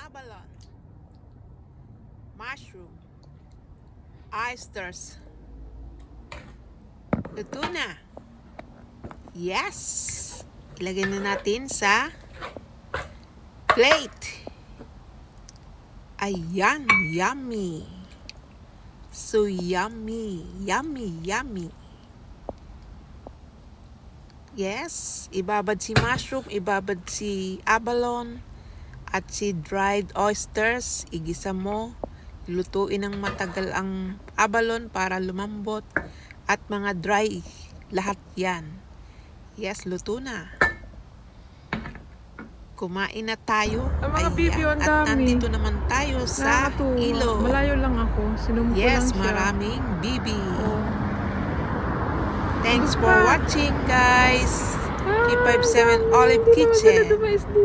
abalone, mushroom, oysters. Luto na. Yes! Ilagay na natin sa plate. Ayan, yummy. So yummy, yummy, yummy. Yes, ibabad si mushroom, ibabad si abalone, at si dried oysters. Igisa mo, lutuin ng matagal ang abalone para lumambot, at mga dry, lahat yan. Yes, luto na. Kumain na tayo. Ang mga bibi, ang At dami. nandito naman tayo sa Nakakatuwa. ilog. Malayo lang ako. Sinumpo lang Yes, siya. maraming bibi. Oh. Thanks for Pa. watching, guys. Ah, K57 Olive hindi naman Kitchen. sila dumaisli.